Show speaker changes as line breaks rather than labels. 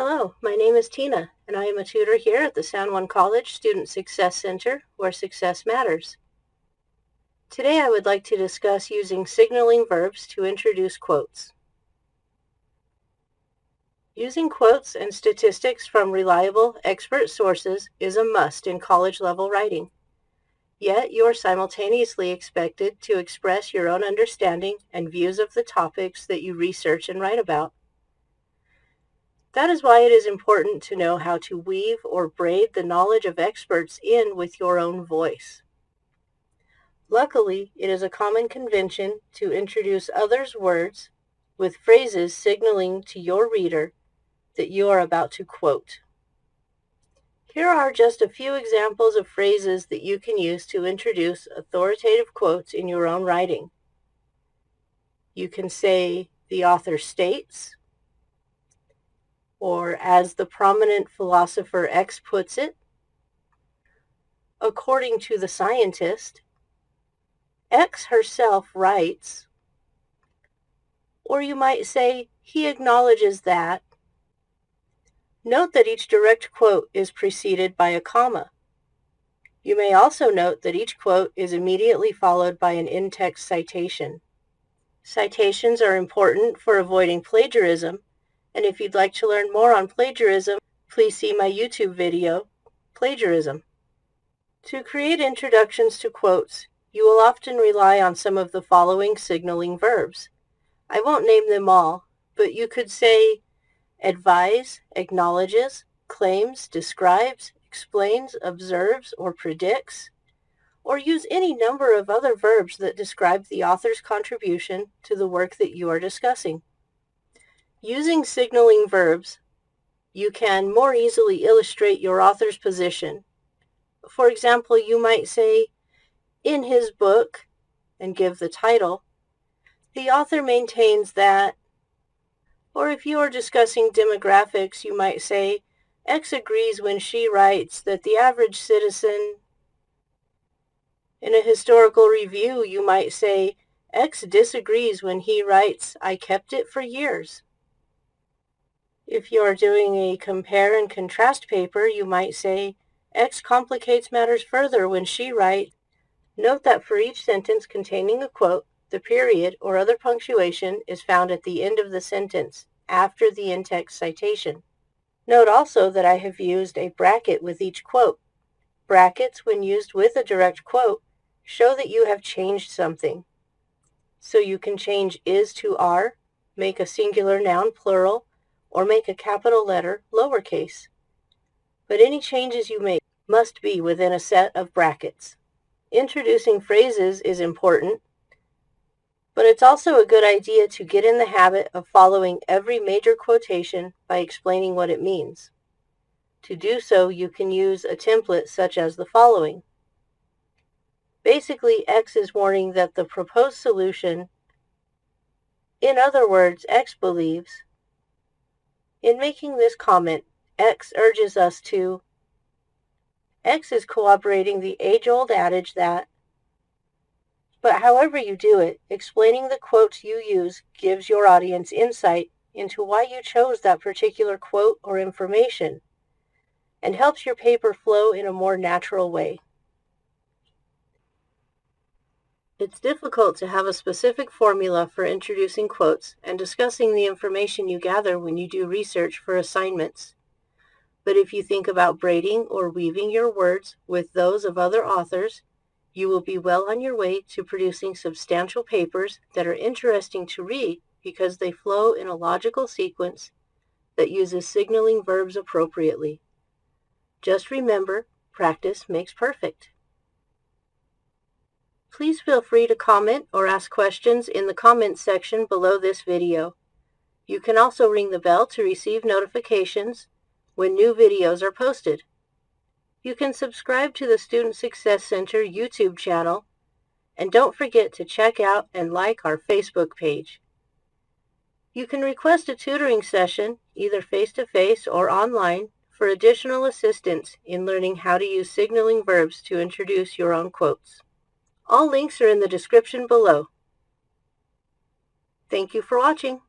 Hello, my name is Tina, and I am a tutor here at the San Juan College Student Success Center, where success matters. Today I would like to discuss using signaling verbs to introduce quotes. Using quotes and statistics from reliable, expert sources is a must in college-level writing. Yet you are simultaneously expected to express your own understanding and views of the topics that you research and write about. That is why it is important to know how to weave or braid the knowledge of experts in with your own voice. Luckily, it is a common convention to introduce others' words with phrases signaling to your reader that you are about to quote. Here are just a few examples of phrases that you can use to introduce authoritative quotes in your own writing. You can say, "The author states," or "as the prominent philosopher X puts it," "according to the scientist," X herself writes, or you might say, "he acknowledges that." Note that each direct quote is preceded by a comma. You may also note that each quote is immediately followed by an in-text citation. Citations are important for avoiding plagiarism, and if you'd like to learn more on plagiarism, please see my YouTube video, Plagiarism. To create introductions to quotes, you will often rely on some of the following signaling verbs. I won't name them all, but you could say advise, acknowledges, claims, describes, explains, observes, or predicts, or use any number of other verbs that describe the author's contribution to the work that you are discussing. Using signaling verbs, you can more easily illustrate your author's position. For example, you might say, "In his book," and give the title, "the author maintains that," or if you are discussing demographics, you might say, "X agrees when she writes that the average citizen." In a historical review, you might say, "X disagrees when he writes, I kept it for years." If you are doing a compare and contrast paper, you might say, "X complicates matters further when she writes." Note that for each sentence containing a quote, the period or other punctuation is found at the end of the sentence, after the in-text citation. Note also that I have used a bracket with each quote. Brackets, when used with a direct quote, show that you have changed something. So you can change is to are, make a singular noun plural, or make a capital letter lowercase. But any changes you make must be within a set of brackets. Introducing phrases is important, but it's also a good idea to get in the habit of following every major quotation by explaining what it means. To do so, you can use a template such as the following. Basically, X is warning that the proposed solution, in other words, X believes, in making this comment, X urges us to, X is corroborating the age-old adage that. But however you do it, explaining the quotes you use gives your audience insight into why you chose that particular quote or information, and helps your paper flow in a more natural way. It's difficult to have a specific formula for introducing quotes and discussing the information you gather when you do research for assignments. But if you think about braiding or weaving your words with those of other authors, you will be well on your way to producing substantial papers that are interesting to read because they flow in a logical sequence that uses signaling verbs appropriately. Just remember, practice makes perfect. Please feel free to comment or ask questions in the comments section below this video. You can also ring the bell to receive notifications when new videos are posted. You can subscribe to the Student Success Center YouTube channel, and don't forget to check out and like our Facebook page. You can request a tutoring session, either face-to-face or online, for additional assistance in learning how to use signaling verbs to introduce your own quotes. All links are in the description below. Thank you for watching.